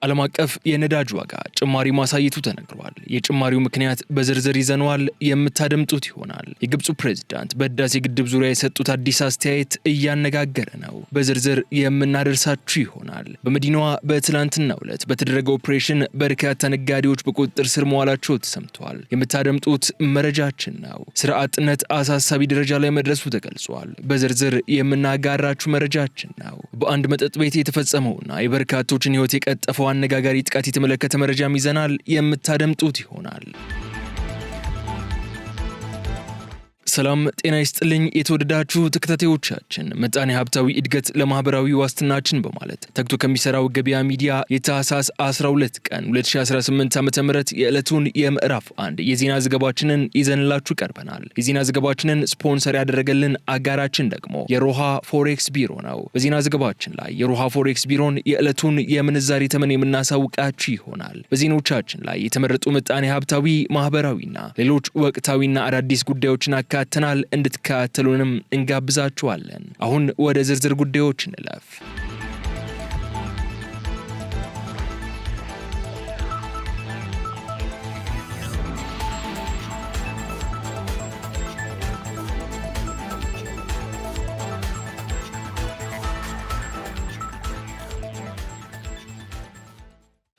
ዓለም አቀፍ የነዳጅ ዋጋ ጭማሪ ማሳየቱ ተነግሯል። የጭማሪው ምክንያት በዝርዝር ይዘነዋል፣ የምታደምጡት ይሆናል። የግብፁ ፕሬዝዳንት በህዳሴ ግድብ ዙሪያ የሰጡት አዲስ አስተያየት እያነጋገረ ነው። በዝርዝር የምናደርሳችሁ ይሆናል። በመዲናዋ በትላንትናው ዕለት በተደረገ ኦፕሬሽን በርካታ ነጋዴዎች በቁጥጥር ስር መዋላቸው ተሰምቷል። የምታደምጡት መረጃችን ነው። ስራ አጥነት አሳሳቢ ደረጃ ላይ መድረሱ ተገልጿል። በዝርዝር የምናጋራችሁ መረጃችን ነው። በአንድ መጠጥ ቤት የተፈጸመውና የበርካቶችን ህይወት የቀጠፈው አነጋጋሪ ጥቃት የተመለከተ መረጃም ይዘናል፣ የምታደምጡት ይሆናል። ሰላም ጤና ይስጥልኝ የተወደዳችሁ ተከታታዮቻችን፣ ምጣኔ ሀብታዊ እድገት ለማህበራዊ ዋስትናችን በማለት ተግቶ ከሚሰራው ገበያ ሚዲያ የታህሳስ 12 ቀን 2018 ዓ.ም የዕለቱን የምዕራፍ 1 የዜና ዘገባችንን ይዘንላችሁ ቀርበናል። የዜና ዘገባችንን ስፖንሰር ያደረገልን አጋራችን ደግሞ የሮሃ ፎሬክስ ቢሮ ነው። በዜና ዘገባችን ላይ የሮሃ ፎሬክስ ቢሮን የዕለቱን የምንዛሬ ተመን የምናሳውቃችሁ ይሆናል። በዜናዎቻችን ላይ የተመረጡ ምጣኔ ሀብታዊ፣ ማህበራዊና ሌሎች ወቅታዊና አዳዲስ ጉዳዮችን ተናል እንድትከታተሉንም እንጋብዛችኋለን። አሁን ወደ ዝርዝር ጉዳዮች እንለፍ።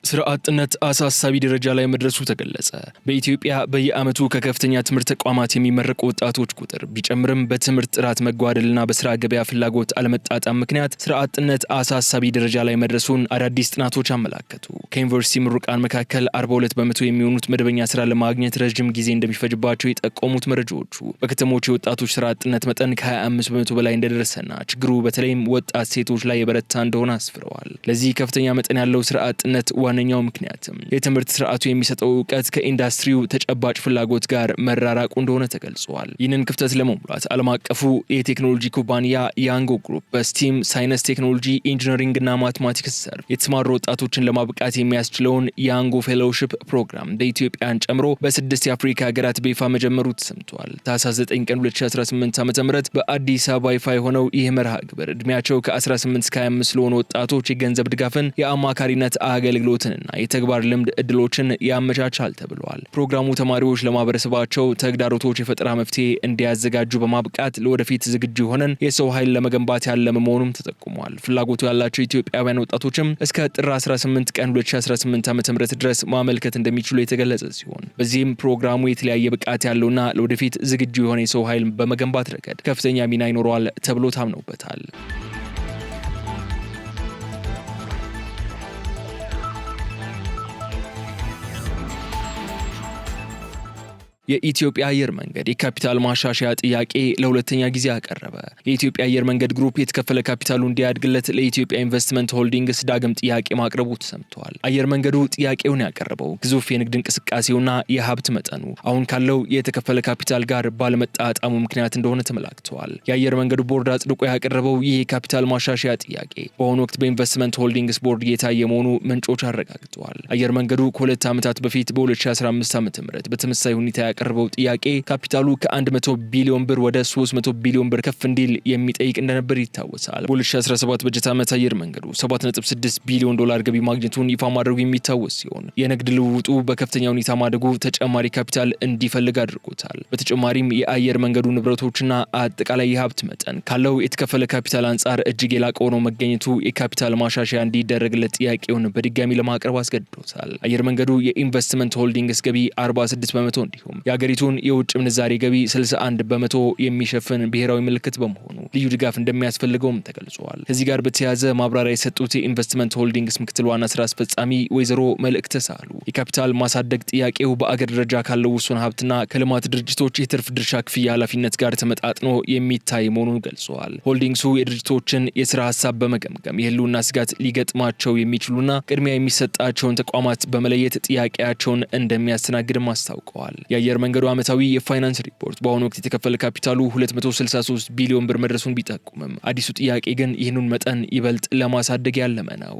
ስራ አጥነት አሳሳቢ ደረጃ ላይ መድረሱ ተገለጸ። በኢትዮጵያ በየዓመቱ ከከፍተኛ ትምህርት ተቋማት የሚመረቁ ወጣቶች ቁጥር ቢጨምርም በትምህርት ጥራት መጓደልና በስራ ገበያ ፍላጎት አለመጣጣም ምክንያት ስራ አጥነት አሳሳቢ ደረጃ ላይ መድረሱን አዳዲስ ጥናቶች አመላከቱ። ከዩኒቨርሲቲ ምሩቃን መካከል 42% የሚሆኑት መደበኛ ስራ ለማግኘት ረጅም ጊዜ እንደሚፈጅባቸው የጠቆሙት መረጃዎቹ በከተሞች የወጣቶች ስራ አጥነት መጠን ከ25% በላይ እንደደረሰና ችግሩ በተለይም ወጣት ሴቶች ላይ የበረታ እንደሆነ አስፍረዋል። ለዚህ ከፍተኛ መጠን ያለው ስራ አጥነት ዋነኛው ምክንያትም የትምህርት ስርዓቱ የሚሰጠው ዕውቀት ከኢንዱስትሪው ተጨባጭ ፍላጎት ጋር መራራቁ እንደሆነ ተገልጿል። ይህንን ክፍተት ለመሙላት ዓለም አቀፉ የቴክኖሎጂ ኩባንያ ያንጎ ግሩፕ በስቲም ሳይንስ፣ ቴክኖሎጂ፣ ኢንጂነሪንግና ማቴማቲክስ ዘርፍ የተሰማሩ ወጣቶችን ለማብቃት የሚያስችለውን ያንጎ ፌሎውሺፕ ፕሮግራም በኢትዮጵያን ጨምሮ በ6 የአፍሪካ ሀገራት በይፋ መጀመሩ ተሰምቷል። ታህሳስ 9 ቀን 2018 ዓ.ም በአዲስ አበባ ይፋ የሆነው ይህ መርሃ ግብር ዕድሜያቸው ከ18 እስከ 25 ለሆኑ ወጣቶች የገንዘብ ድጋፍን፣ የአማካሪነት አገልግሎት እና የተግባር ልምድ እድሎችን ያመቻቻል ተብሏል። ፕሮግራሙ ተማሪዎች ለማህበረሰባቸው ተግዳሮቶች የፈጠራ መፍትሄ እንዲያዘጋጁ በማብቃት ለወደፊት ዝግጁ የሆነን የሰው ኃይል ለመገንባት ያለመ መሆኑም ተጠቁሟል። ፍላጎቱ ያላቸው ኢትዮጵያውያን ወጣቶችም እስከ ጥር 18 ቀን 2018 ዓ.ም ድረስ ማመልከት እንደሚችሉ የተገለጸ ሲሆን በዚህም ፕሮግራሙ የተለያየ ብቃት ያለውና ለወደፊት ዝግጁ የሆነ የሰው ኃይል በመገንባት ረገድ ከፍተኛ ሚና ይኖረዋል ተብሎ ታምኖበታል። የኢትዮጵያ አየር መንገድ የካፒታል ማሻሻያ ጥያቄ ለሁለተኛ ጊዜ አቀረበ። የኢትዮጵያ አየር መንገድ ግሩፕ የተከፈለ ካፒታሉ እንዲያድግለት ለኢትዮጵያ ኢንቨስትመንት ሆልዲንግስ ዳግም ጥያቄ ማቅረቡ ተሰምቷል። አየር መንገዱ ጥያቄውን ያቀረበው ግዙፍ የንግድ እንቅስቃሴውና የሀብት መጠኑ አሁን ካለው የተከፈለ ካፒታል ጋር ባለመጣጣሙ ምክንያት እንደሆነ ተመላክተዋል። የአየር መንገዱ ቦርድ አጽድቆ ያቀረበው ይህ የካፒታል ማሻሻያ ጥያቄ በአሁኑ ወቅት በኢንቨስትመንት ሆልዲንግስ ቦርድ እየታየ መሆኑ ምንጮች አረጋግጠዋል። አየር መንገዱ ከ2 ዓመታት በፊት በ2015 ዓ.ም በተመሳሳይ ሁኔታ ያቀረበው ጥያቄ ካፒታሉ ከ100 ቢሊዮን ብር ወደ 300 ቢሊዮን ብር ከፍ እንዲል የሚጠይቅ እንደነበር ይታወሳል። በ2017 በጀት ዓመት አየር መንገዱ 7.6 ቢሊዮን ዶላር ገቢ ማግኘቱን ይፋ ማድረጉ የሚታወስ ሲሆን የንግድ ልውውጡ በከፍተኛ ሁኔታ ማደጉ ተጨማሪ ካፒታል እንዲፈልግ አድርጎታል። በተጨማሪም የአየር መንገዱ ንብረቶችና አጠቃላይ የሀብት መጠን ካለው የተከፈለ ካፒታል አንጻር እጅግ የላቀ ሆኖ መገኘቱ የካፒታል ማሻሻያ እንዲደረግለት ጥያቄውን በድጋሚ ለማቅረብ አስገድዶታል። አየር መንገዱ የኢንቨስትመንት ሆልዲንግስ ገቢ 46% እንዲሁም የሀገሪቱን የውጭ ምንዛሬ ገቢ 61% የሚሸፍን ብሔራዊ ምልክት በመሆኑ ልዩ ድጋፍ እንደሚያስፈልገውም ተገልጿል። ከዚህ ጋር በተያያዘ ማብራሪያ የሰጡት የኢንቨስትመንት ሆልዲንግስ ምክትል ዋና ስራ አስፈጻሚ ወይዘሮ መልእክት ሳሉ የካፒታል ማሳደግ ጥያቄው በአገር ደረጃ ካለው ውሱን ሀብትና ከልማት ድርጅቶች የትርፍ ድርሻ ክፍያ ኃላፊነት ጋር ተመጣጥኖ የሚታይ መሆኑን ገልጸዋል። ሆልዲንግሱ የድርጅቶችን የስራ ሀሳብ በመገምገም የህልውና ስጋት ሊገጥማቸው የሚችሉና ቅድሚያ የሚሰጣቸውን ተቋማት በመለየት ጥያቄያቸውን እንደሚያስተናግድም አስታውቀዋል። የአየር መንገዱ ዓመታዊ የፋይናንስ ሪፖርት በአሁኑ ወቅት የተከፈለ ካፒታሉ 263 ቢሊዮን ብር መድረሱን ቢጠቁምም አዲሱ ጥያቄ ግን ይህንን መጠን ይበልጥ ለማሳደግ ያለመ ነው።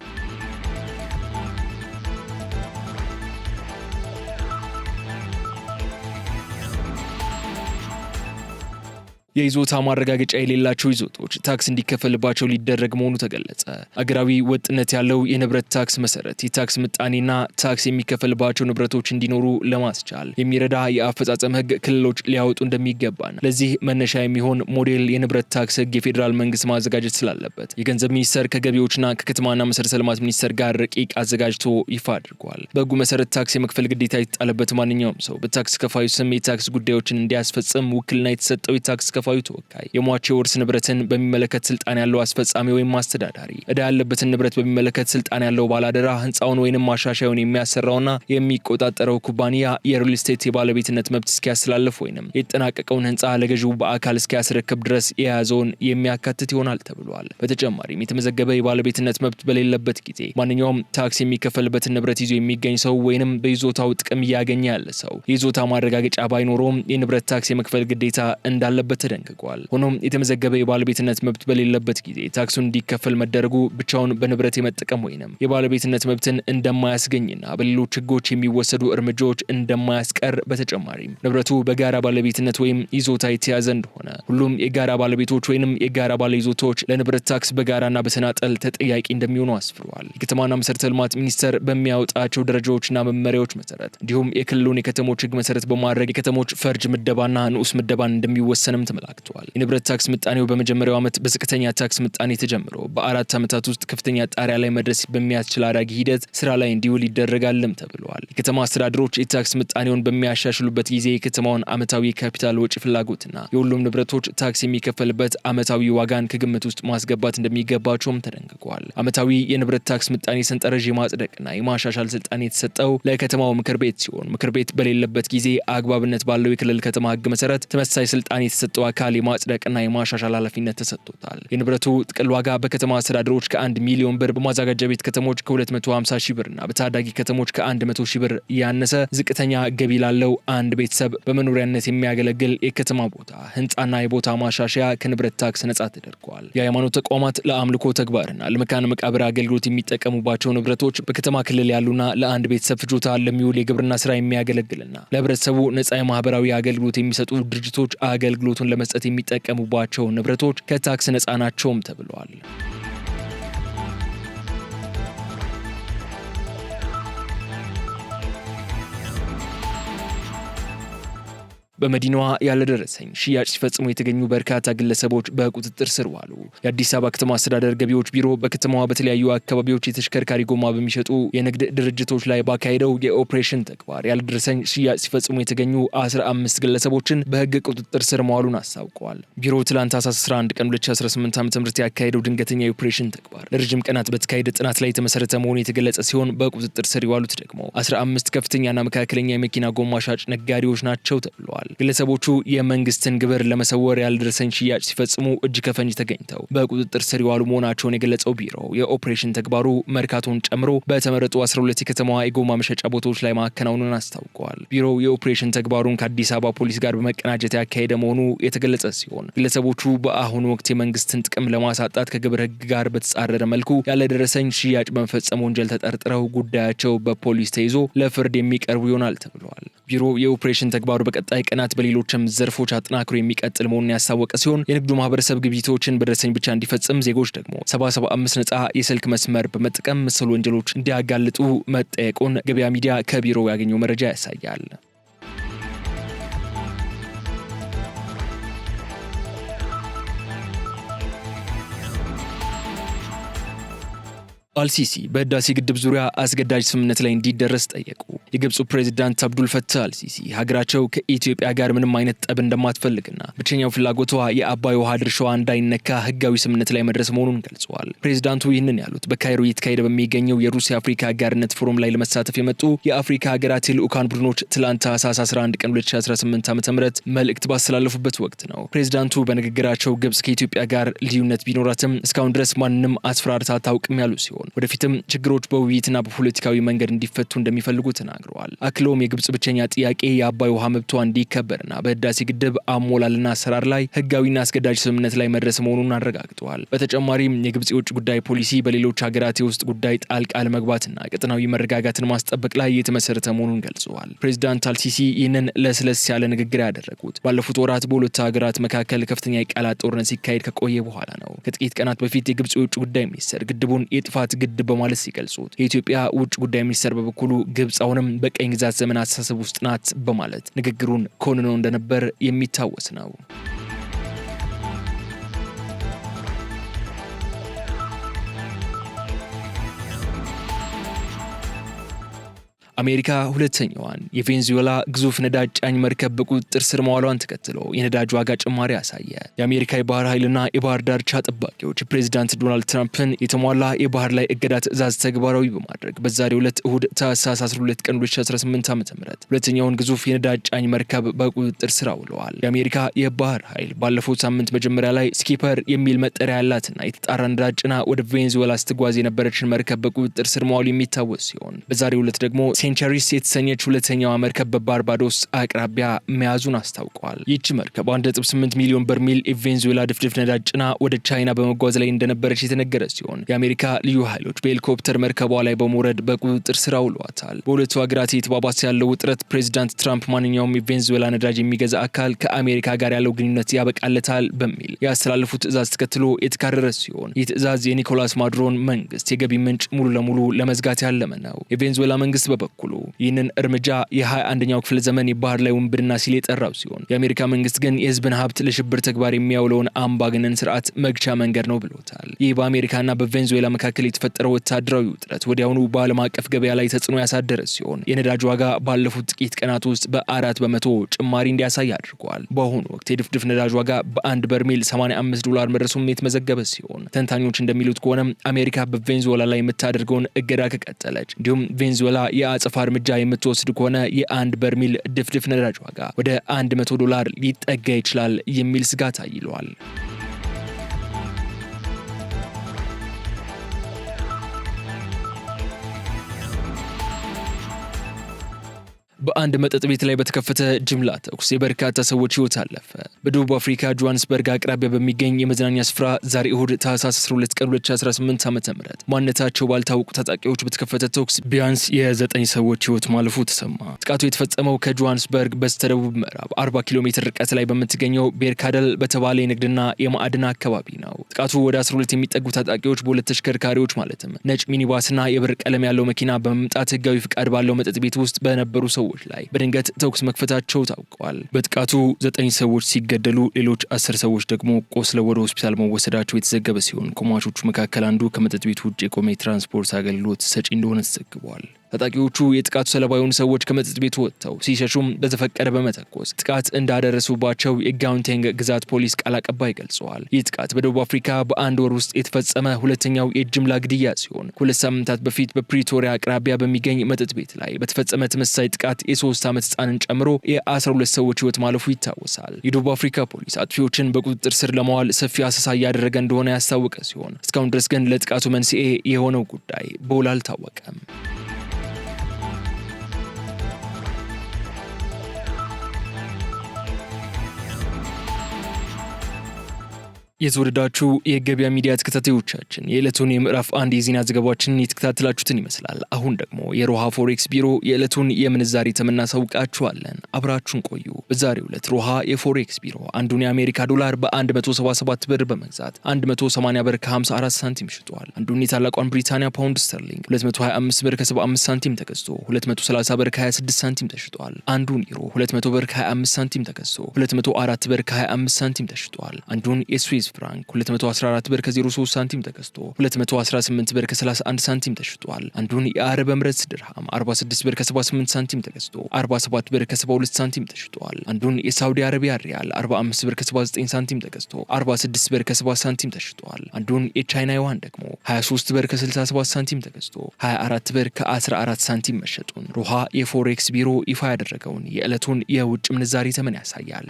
የይዞታ ማረጋገጫ የሌላቸው ይዞቶች ታክስ እንዲከፈልባቸው ሊደረግ መሆኑ ተገለጸ። አገራዊ ወጥነት ያለው የንብረት ታክስ መሰረት የታክስ ምጣኔና ታክስ የሚከፈልባቸው ንብረቶች እንዲኖሩ ለማስቻል የሚረዳ የአፈጻጸም ህግ ክልሎች ሊያወጡ እንደሚገባና ለዚህ መነሻ የሚሆን ሞዴል የንብረት ታክስ ህግ የፌዴራል መንግስት ማዘጋጀት ስላለበት የገንዘብ ሚኒስቴር ከገቢዎችና ከከተማና መሰረተ ልማት ሚኒስቴር ጋር ረቂቅ አዘጋጅቶ ይፋ አድርጓል። በህጉ መሰረት ታክስ የመክፈል ግዴታ የተጣለበት ማንኛውም ሰው በታክስ ከፋዩ ስም የታክስ ጉዳዮችን እንዲያስፈጽም ውክልና የተሰጠው የታክስ ከፋዩ ተወካይ፣ የሟች የውርስ ንብረትን በሚመለከት ስልጣን ያለው አስፈጻሚ ወይም አስተዳዳሪ፣ ዕዳ ያለበትን ንብረት በሚመለከት ስልጣን ያለው ባላደራ፣ ህንፃውን ወይንም ማሻሻያውን የሚያሰራውና የሚቆጣጠረው ኩባንያ የሪል ስቴት የባለቤትነት መብት እስኪያስተላልፍ ወይንም የተጠናቀቀውን ህንፃ ለገዢው በአካል እስኪያስረክብ ድረስ የያዘውን የሚያካትት ይሆናል ተብሏል። በተጨማሪም የተመዘገበ የባለቤትነት መብት በሌለበት ጊዜ ማንኛውም ታክስ የሚከፈልበትን ንብረት ይዞ የሚገኝ ሰው ወይንም በይዞታው ጥቅም እያገኘ ያለ ሰው የይዞታ ማረጋገጫ ባይኖረውም የንብረት ታክስ የመክፈል ግዴታ እንዳለበት ተደንግጓል። ሆኖም የተመዘገበ የባለቤትነት መብት በሌለበት ጊዜ ታክሱን እንዲከፈል መደረጉ ብቻውን በንብረት የመጠቀም ወይንም የባለቤትነት መብትን እንደማያስገኝና በሌሎች ህጎች የሚወሰዱ እርምጃዎች እንደማያስቀር፣ በተጨማሪም ንብረቱ በጋራ ባለቤትነት ወይም ይዞታ የተያዘ እንደሆነ ሁሉም የጋራ ባለቤቶች ወይንም የጋራ ባለይዞታዎች ለንብረት ታክስ በጋራና በተናጠል ተጠያቂ እንደሚሆኑ አስፍሯል። የከተማና መሰረተ ልማት ሚኒስቴር በሚያወጣቸው ደረጃዎችና መመሪያዎች መሰረት እንዲሁም የክልሉን የከተሞች ህግ መሰረት በማድረግ የከተሞች ፈርጅ ምደባና ንዑስ ምደባን እንደሚወሰንም ተመላክቷል። የንብረት ታክስ ምጣኔው በመጀመሪያው ዓመት በዝቅተኛ ታክስ ምጣኔ ተጀምሮ በ4 ዓመታት ውስጥ ከፍተኛ ጣሪያ ላይ መድረስ በሚያስችል አዳጊ ሂደት ስራ ላይ እንዲውል ይደረጋልም ተብሏል። የከተማ አስተዳደሮች የታክስ ምጣኔውን በሚያሻሽሉበት ጊዜ የከተማውን ዓመታዊ ካፒታል ወጪ ፍላጎትና የሁሉም ንብረቶች ታክስ የሚከፈልበት ዓመታዊ ዋጋን ከግምት ውስጥ ማስገባት እንደሚገባቸውም ተደንግጓል። ዓመታዊ የንብረት ታክስ ምጣኔ ሰንጠረዥ የማጽደቅና የማሻሻል ስልጣን የተሰጠው ለከተማው ምክር ቤት ሲሆን ምክር ቤት በሌለበት ጊዜ አግባብነት ባለው የክልል ከተማ ህግ መሰረት ተመሳሳይ ስልጣን የተሰጠው አካል የማጽደቅና የማሻሻል ኃላፊነት ተሰጥቶታል። የንብረቱ ጥቅል ዋጋ በከተማ አስተዳደሮች ከ1 ሚሊዮን ብር፣ በማዘጋጃ ቤት ከተሞች ከ250 ሺህ ብርና በታዳጊ ከተሞች ከ100 ሺህ ብር ያነሰ ዝቅተኛ ገቢ ላለው አንድ ቤተሰብ በመኖሪያነት የሚያገለግል የከተማ ቦታ፣ ህንፃና የቦታ ማሻሻያ ከንብረት ታክስ ነጻ ተደርጓል። የሃይማኖት ተቋማት ለአምልኮ ተግባርና ለመካነ መቃብር አገልግሎት የሚጠቀሙባቸው ንብረቶች በከተማ ክልል ያሉና ለአንድ ቤተሰብ ፍጆታ ለሚውል የግብርና ስራ የሚያገለግልና ለህብረተሰቡ ነጻ የማህበራዊ አገልግሎት የሚሰጡ ድርጅቶች አገልግሎቱን ለመስጠት የሚጠቀሙባቸው ንብረቶች ከታክስ ነጻ ናቸውም ተብሏል። በመዲናዋ ያለደረሰኝ ሽያጭ ሲፈጽሙ የተገኙ በርካታ ግለሰቦች በቁጥጥር ስር ዋሉ። የአዲስ አበባ ከተማ አስተዳደር ገቢዎች ቢሮ በከተማዋ በተለያዩ አካባቢዎች የተሽከርካሪ ጎማ በሚሸጡ የንግድ ድርጅቶች ላይ ባካሄደው የኦፕሬሽን ተግባር ያለደረሰኝ ሽያጭ ሲፈጽሙ የተገኙ 15 ግለሰቦችን በህግ ቁጥጥር ስር መዋሉን አስታውቀዋል። ቢሮው ትላንት 11 ቀን 2018 ዓ.ም ያካሄደው ድንገተኛ የኦፕሬሽን ተግባር ለረጅም ቀናት በተካሄደ ጥናት ላይ የተመሰረተ መሆኑ የተገለጸ ሲሆን በቁጥጥር ስር የዋሉት ደግሞ 15 ከፍተኛና መካከለኛ የመኪና ጎማ ሻጭ ነጋዴዎች ናቸው ተብለዋል። ግለሰቦቹ የመንግስትን ግብር ለመሰወር ያልደረሰኝ ሽያጭ ሲፈጽሙ እጅ ከፈንጅ ተገኝተው በቁጥጥር ስር የዋሉ መሆናቸውን የገለጸው ቢሮው የኦፕሬሽን ተግባሩ መርካቶን ጨምሮ በተመረጡ 12 የከተማዋ የጎማ መሸጫ ቦታዎች ላይ ማከናወኑን አስታውቀዋል። ቢሮው የኦፕሬሽን ተግባሩን ከአዲስ አበባ ፖሊስ ጋር በመቀናጀት ያካሄደ መሆኑ የተገለጸ ሲሆን ግለሰቦቹ በአሁኑ ወቅት የመንግስትን ጥቅም ለማሳጣት ከግብር ህግ ጋር በተጻረረ መልኩ ያልደረሰኝ ሽያጭ በመፈጸም ወንጀል ተጠርጥረው ጉዳያቸው በፖሊስ ተይዞ ለፍርድ የሚቀርቡ ይሆናል ተብሏል። ቢሮው የኦፕሬሽን ተግባሩ በቀጣይ ቀናት በሌሎችም ዘርፎች አጠናክሮ የሚቀጥል መሆኑን ያሳወቀ ሲሆን የንግዱ ማህበረሰብ ግብይቶችን በደረሰኝ ብቻ እንዲፈጽም፣ ዜጎች ደግሞ 775 ነጻ የስልክ መስመር በመጠቀም መሰል ወንጀሎች እንዲያጋልጡ መጠየቁን ገበያ ሚዲያ ከቢሮው ያገኘው መረጃ ያሳያል። አልሲሲ በህዳሴ ግድብ ዙሪያ አስገዳጅ ስምምነት ላይ እንዲደረስ ጠየቁ። የግብፁ ፕሬዚዳንት አብዱል ፈታህ አልሲሲ ሀገራቸው ከኢትዮጵያ ጋር ምንም አይነት ጠብ እንደማትፈልግና ብቸኛው ፍላጎቷ የአባይ ውሃ ድርሻዋ እንዳይነካ ህጋዊ ስምምነት ላይ መድረስ መሆኑን ገልጸዋል። ፕሬዚዳንቱ ይህንን ያሉት በካይሮ እየተካሄደ በሚገኘው የሩሲያ አፍሪካ አጋርነት ፎረም ላይ ለመሳተፍ የመጡ የአፍሪካ ሀገራት የልዑካን ቡድኖች ትላንት ታህሳስ 11 ቀን 2018 ዓ.ም መልእክት ባስተላለፉበት ወቅት ነው። ፕሬዚዳንቱ በንግግራቸው ግብፅ ከኢትዮጵያ ጋር ልዩነት ቢኖራትም እስካሁን ድረስ ማንንም አስፈራርታ አታውቅም ያሉ ሲሆን ሲሆን ወደፊትም ችግሮች በውይይትና በፖለቲካዊ መንገድ እንዲፈቱ እንደሚፈልጉ ተናግረዋል። አክለውም የግብጽ ብቸኛ ጥያቄ የአባይ ውሃ መብቷ እንዲከበርና በህዳሴ ግድብ አሞላልና አሰራር ላይ ህጋዊና አስገዳጅ ስምምነት ላይ መድረስ መሆኑን አረጋግጠዋል። በተጨማሪም የግብጽ የውጭ ጉዳይ ፖሊሲ በሌሎች ሀገራት የውስጥ ጉዳይ ጣልቃ ለመግባትና ቀጠናዊ መረጋጋትን ማስጠበቅ ላይ የተመሰረተ መሆኑን ገልጸዋል። ፕሬዚዳንት አልሲሲ ይህንን ለስለስ ያለ ንግግር ያደረጉት ባለፉት ወራት በሁለቱ ሀገራት መካከል ከፍተኛ የቃላት ጦርነት ሲካሄድ ከቆየ በኋላ ነው። ከጥቂት ቀናት በፊት የግብጽ የውጭ ጉዳይ ሚኒስትር ግድቡን የጥፋት ግድብ በማለት ሲገልጹት፣ የኢትዮጵያ ውጭ ጉዳይ ሚኒስትር በበኩሉ ግብጽ አሁንም በቀኝ ግዛት ዘመን አስተሳሰብ ውስጥ ናት በማለት ንግግሩን ኮንነው እንደነበር የሚታወስ ነው። አሜሪካ ሁለተኛዋን የቬንዙዌላ ግዙፍ ነዳጅ ጫኝ መርከብ በቁጥጥር ስር መዋሏን ተከትሎ የነዳጅ ዋጋ ጭማሪ አሳየ። የአሜሪካ የባህር ኃይልና የባህር ዳርቻ ጠባቂዎች ፕሬዚዳንት ዶናልድ ትራምፕን የተሟላ የባህር ላይ እገዳ ትዕዛዝ ተግባራዊ በማድረግ በዛሬው ዕለት እሁድ ታህሳስ 12 ቀን 2018 ዓ.ም ሁለተኛውን ግዙፍ የነዳጅ ጫኝ መርከብ በቁጥጥር ስር አውለዋል። የአሜሪካ የባህር ኃይል ባለፈው ሳምንት መጀመሪያ ላይ ስኪፐር የሚል መጠሪያ ያላትና የተጣራ ነዳጅ ጭና ወደ ቬንዙዌላ ስትጓዝ የነበረችን መርከብ በቁጥጥር ስር መዋሉ የሚታወስ ሲሆን በዛሬው ዕለት ደግሞ ሴንቸሪስ የተሰኘች ሁለተኛዋ መርከብ በባርባዶስ አቅራቢያ መያዙን አስታውቀዋል። ይህች መርከብ 1.8 ሚሊዮን በርሜል የቬንዙዌላ ድፍድፍ ነዳጅ ጭና ወደ ቻይና በመጓዝ ላይ እንደነበረች የተነገረ ሲሆን የአሜሪካ ልዩ ኃይሎች በሄሊኮፕተር መርከቧ ላይ በመውረድ በቁጥጥር ስር አውለዋታል። በሁለቱ ሀገራት የተባባሰ ያለው ውጥረት ፕሬዚዳንት ትራምፕ ማንኛውም የቬንዙዌላ ነዳጅ የሚገዛ አካል ከአሜሪካ ጋር ያለው ግንኙነት ያበቃለታል በሚል ያስተላለፉት ትዕዛዝ ተከትሎ የተካረረ ሲሆን ይህ ትዕዛዝ የኒኮላስ ማዱሮን መንግስት የገቢ ምንጭ ሙሉ ለሙሉ ለመዝጋት ያለመ ነው። የቬንዙዌላ መንግስት በበኩሉ ይህንን እርምጃ የ21ኛው ክፍለ ዘመን የባህር ላይ ውንብድና ሲል የጠራው ሲሆን የአሜሪካ መንግስት ግን የህዝብን ሀብት ለሽብር ተግባር የሚያውለውን አምባገነን ስርዓት መግቻ መንገድ ነው ብሎታል። ይህ በአሜሪካና በቬንዙዌላ መካከል የተፈጠረው ወታደራዊ ውጥረት ወዲያውኑ በዓለም አቀፍ ገበያ ላይ ተጽዕኖ ያሳደረ ሲሆን የነዳጅ ዋጋ ባለፉት ጥቂት ቀናት ውስጥ በ4 በመቶ ጭማሪ እንዲያሳይ አድርጓል። በአሁኑ ወቅት የድፍድፍ ነዳጅ ዋጋ በአንድ በርሜል $85 መድረሱም የተመዘገበ ሲሆን ተንታኞች እንደሚሉት ከሆነ አሜሪካ በቬንዙዌላ ላይ የምታደርገውን እገዳ ከቀጠለች እንዲሁም ቬንዙዌላ የአጸፋ እርምጃ የምትወስድ ከሆነ የአንድ በርሜል ድፍድፍ ነዳጅ ዋጋ ወደ $100 ሊጠጋ ይችላል የሚል ስጋት አይሏል። በአንድ መጠጥ ቤት ላይ በተከፈተ ጅምላ ተኩስ የበርካታ ሰዎች ህይወት አለፈ። በደቡብ አፍሪካ ጆሃንስበርግ አቅራቢያ በሚገኝ የመዝናኛ ስፍራ ዛሬ እሁድ ታህሳስ 12 ቀን 2018 ዓ.ም ማንነታቸው ባልታወቁ ታጣቂዎች በተከፈተ ተኩስ ቢያንስ የ9 ሰዎች ህይወት ማለፉ ተሰማ። ጥቃቱ የተፈጸመው ከጆሃንስበርግ በስተደቡብ ምዕራብ 40 ኪሎ ሜትር ርቀት ላይ በምትገኘው ቤርካደል በተባለ የንግድና የማዕድን አካባቢ ነው። ጥቃቱ ወደ 12 የሚጠጉ ታጣቂዎች በሁለት ተሽከርካሪዎች ማለትም ነጭ ሚኒባስና የብር ቀለም ያለው መኪና በመምጣት ህጋዊ ፍቃድ ባለው መጠጥ ቤት ውስጥ በነበሩ ሰዎች ላይ በድንገት ተኩስ መክፈታቸው ታውቋል። በጥቃቱ 9 ሰዎች ሲገደሉ ሌሎች 10 ሰዎች ደግሞ ቆስለው ወደ ሆስፒታል መወሰዳቸው የተዘገበ ሲሆን ከሟቾቹ መካከል አንዱ ከመጠጥ ቤቱ ውጭ የቆመ የትራንስፖርት አገልግሎት ሰጪ እንደሆነ ተዘግቧል። ታጣቂዎቹ የጥቃቱ ሰለባ የሆኑ ሰዎች ከመጠጥ ቤቱ ወጥተው ሲሸሹም በተፈቀደ በመተኮስ ጥቃት እንዳደረሱባቸው የጋውንቴንግ ግዛት ፖሊስ ቃል አቀባይ ገልጸዋል። ይህ ጥቃት በደቡብ አፍሪካ በአንድ ወር ውስጥ የተፈጸመ ሁለተኛው የጅምላ ግድያ ሲሆን ከ2 ሳምንታት በፊት በፕሪቶሪያ አቅራቢያ በሚገኝ መጠጥ ቤት ላይ በተፈጸመ ተመሳሳይ ጥቃት የ3 ዓመት ህጻንን ጨምሮ የ12 ሰዎች ህይወት ማለፉ ይታወሳል። የደቡብ አፍሪካ ፖሊስ አጥፊዎችን በቁጥጥር ስር ለማዋል ሰፊ አሰሳ እያደረገ እንደሆነ ያስታወቀ ሲሆን እስካሁን ድረስ ግን ለጥቃቱ መንስኤ የሆነው ጉዳይ በውል አልታወቀም። የተወደዳችሁ የገበያ ሚዲያ ተከታታዮቻችን የዕለቱን የምዕራፍ 1 የዜና ዘገባዎችን የተከታተላችሁትን ይመስላል። አሁን ደግሞ የሮሃ ፎሬክስ ቢሮ የዕለቱን የምንዛሬ ተመን እናሳውቃችኋለን። አብራችሁን ቆዩ። በዛሬው ዕለት ሮሃ የፎሬክስ ቢሮ አንዱን የአሜሪካ ዶላር በ177 ብር በመግዛት 180 ብር ከ54 ሳንቲም ሽጧል። አንዱን የታላቋን ብሪታንያ ፓውንድ ስተርሊንግ 225 ብር ከ75 ሳንቲም ተገዝቶ 230 ብር ከ26 ሳንቲም ተሽጧል። አንዱን ዩሮ 200 ብር ከ25 ሳንቲም ተገዝቶ 204 ብር ከ25 ሳንቲም ተሽጧል። አንዱን የስዊስ ፍራንክ 214 ብር ከ03 ሳንቲም ተገዝቶ 218 ብር ከ31 ሳንቲም ተሽጧል። አንዱን የአረብ ኤምሬትስ ድርሃም 46 ብር ከ78 ሳንቲም ተገዝቶ 47 ብር ከ72 ሳንቲም ተሽጧል። አንዱን የሳውዲ አረቢያ ሪያል 45 ብር ከ79 ሳንቲም ተገዝቶ 46 ብር ከ70 ሳንቲም ተሽጧል። አንዱን የቻይና ዩዋን ደግሞ 23 ብር ከ67 ሳንቲም ተገዝቶ 24 ብር ከ14 ሳንቲም መሸጡን ሮሃ የፎሬክስ ቢሮ ይፋ ያደረገውን የዕለቱን የውጭ ምንዛሪ ተመን ያሳያል።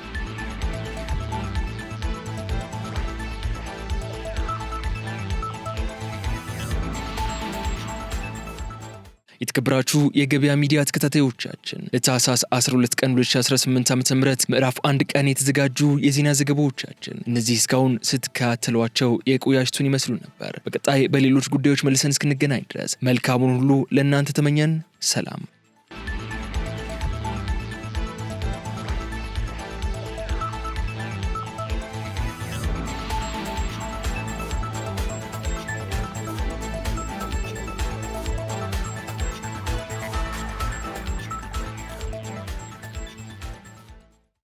የተከበራችሁ የገበያ ሚዲያ ተከታታዮቻችን ለታህሳስ 12 ቀን 2018 ዓ.ም ምዕራፍ 1 ቀን የተዘጋጁ የዜና ዘገባዎቻችን እነዚህ እስካሁን ስትከታተሏቸው የቆያችሁን ይመስሉ ነበር። በቀጣይ በሌሎች ጉዳዮች መልሰን እስክንገናኝ ድረስ መልካሙን ሁሉ ለእናንተ ተመኘን። ሰላም።